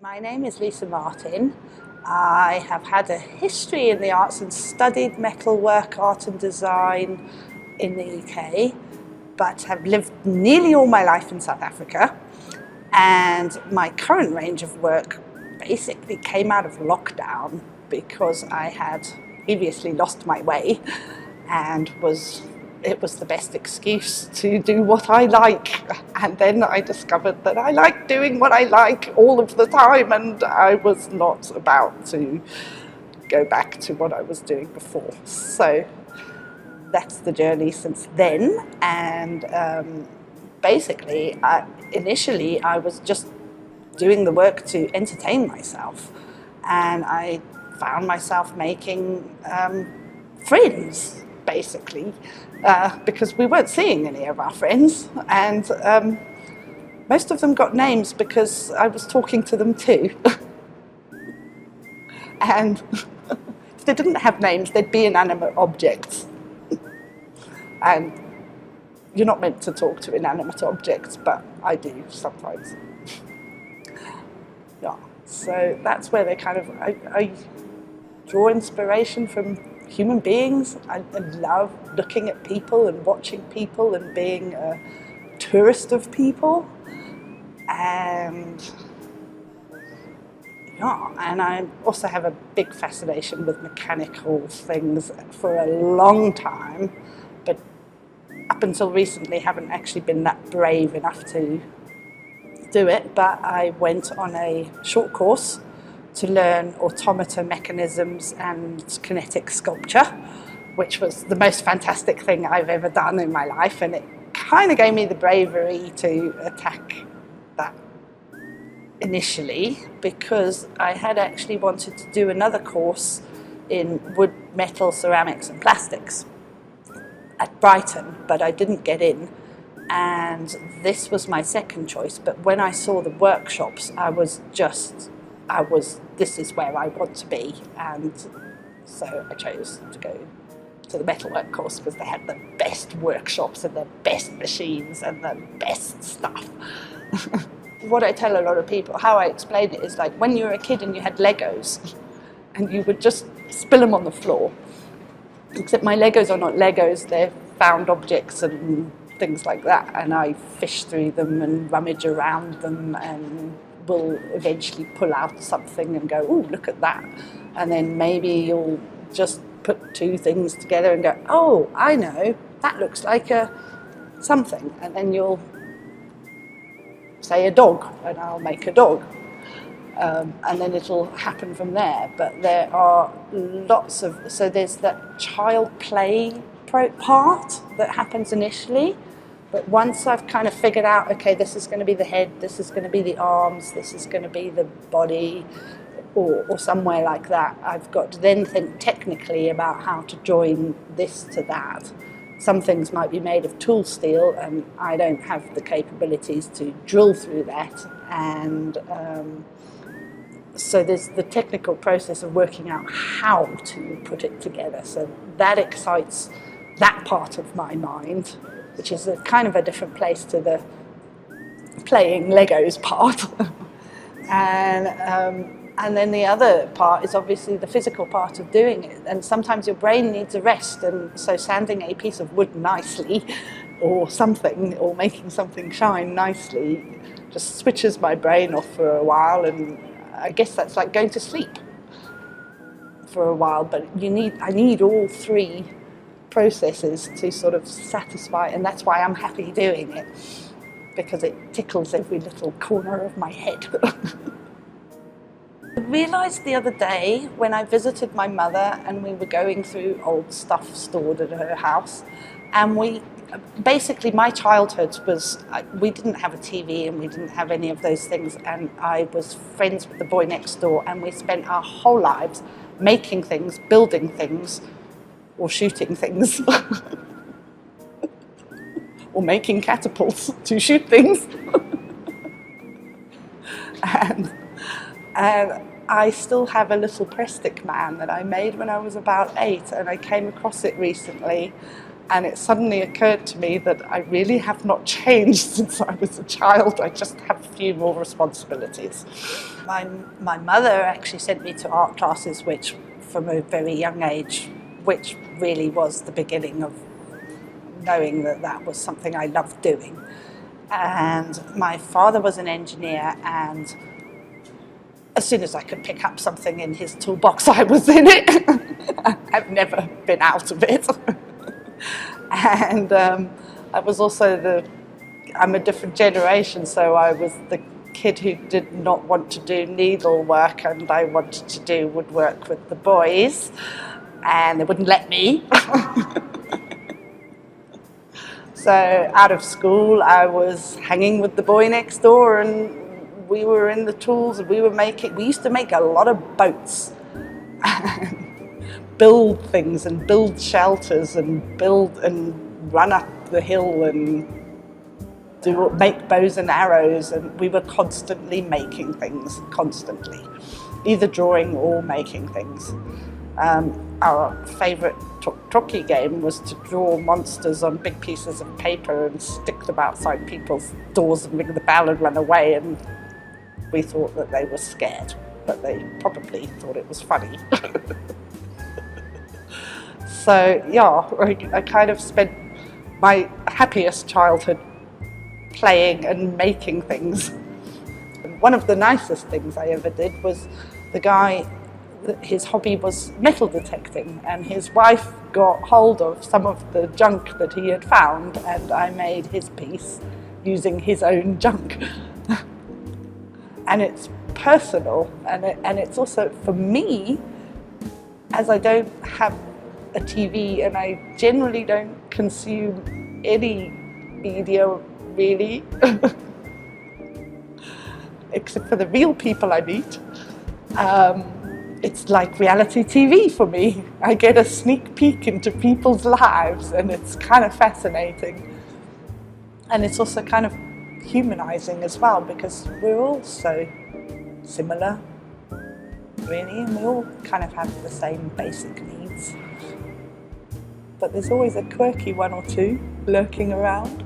My name is Lisa Martin. I have had a history in the arts and studied metalwork, art and design in the UK, but have lived nearly all my life in South Africa. And my current range of work basically came out of lockdown because I had previously lost my way and it was the best excuse to do what I like. And then I discovered that I like doing what I like all of the time, and I was not about to go back to what I was doing before. So that's the journey since then. And basically, initially I was just doing the work to entertain myself, and I found myself making friends, basically, because we weren't seeing any of our friends, and most of them got names because I was talking to them too. And if they didn't have names, they'd be inanimate objects. And you're not meant to talk to inanimate objects, but I do sometimes. Yeah, so that's where they kind of, I draw inspiration from human beings. I love looking at people and watching people and being a tourist of people. And yeah, and I also have a big fascination with mechanical things for a long time, but up until recently haven't actually been that brave enough to do it. But I went on a short course to learn automata mechanisms and kinetic sculpture, which was the most fantastic thing I've ever done in my life, and it kind of gave me the bravery to attack that initially, because I had actually wanted to do another course in wood, metal, ceramics and plastics at Brighton, but I didn't get in, and this was my second choice. But when I saw the workshops, this is where I want to be, and so I chose to go to the metalwork course because they had the best workshops and the best machines and the best stuff. What I tell a lot of people, how I explain it, is like when you were a kid and you had Legos and you would just spill them on the floor, except my Legos are not Legos, they're found objects and things like that, and I fish through them and rummage around them and will eventually pull out something and go, oh, look at that. And then maybe you'll just put two things together and go, oh, I know, that looks like a something. And then you'll say a dog, and I'll make a dog. And then it'll happen from there. But there are lots of, so there's that child play part that happens initially. But once I've kind of figured out, okay, this is going to be the head, this is going to be the arms, this is going to be the body, or somewhere like that, I've got to then think technically about how to join this to that. Some things might be made of tool steel, and I don't have the capabilities to drill through that. And so there's the technical process of working out how to put it together. So that excites that part of my mind, which is a kind of a different place to the playing Legos part. And then the other part is obviously the physical part of doing it. And sometimes your brain needs a rest, and so sanding a piece of wood nicely or something, or making something shine nicely, just switches my brain off for a while, and I guess that's like going to sleep for a while. But I need all three processes to sort of satisfy, and that's why I'm happy doing it, because it tickles every little corner of my head. I realised the other day when I visited my mother and we were going through old stuff stored at her house, and basically my childhood was, we didn't have a TV and we didn't have any of those things, and I was friends with the boy next door, and we spent our whole lives making things, building things, or shooting things, or making catapults to shoot things. and I still have a little press stick man that I made when I was about 8, and I came across it recently, And it suddenly occurred to me that I really have not changed since I was a child. I just have a few more responsibilities. My mother actually sent me to art classes, which from a very young age, which really was the beginning of knowing that that was something I loved doing. And my father was an engineer, and as soon as I could pick up something in his toolbox, I was in it. I've never been out of it. And I was also I'm a different generation, so I was the kid who did not want to do needlework, and I wanted to do woodwork with the boys, and they wouldn't let me. So out of school, I was hanging with the boy next door, and we were in the tools, and we used to make a lot of boats. Build things and build shelters and build and run up the hill and make bows and arrows, and we were constantly making things, constantly, either drawing or making things. Our favourite talkie game was to draw monsters on big pieces of paper and stick them outside people's doors and ring the bell and run away, and we thought that they were scared, but they probably thought it was funny. So yeah, I kind of spent my happiest childhood playing and making things. One of the nicest things I ever did was the guy, his hobby was metal detecting, and his wife got hold of some of the junk that he had found, and I made his piece using his own junk. And it's personal, and it's also, for me, as I don't have a TV and I generally don't consume any media really, except for the real people I meet. It's like reality TV for me. I get a sneak peek into people's lives, and it's kind of fascinating. And it's also kind of humanizing as well, because we're all so similar, really, and we all kind of have the same basic needs. But there's always a quirky one or two lurking around.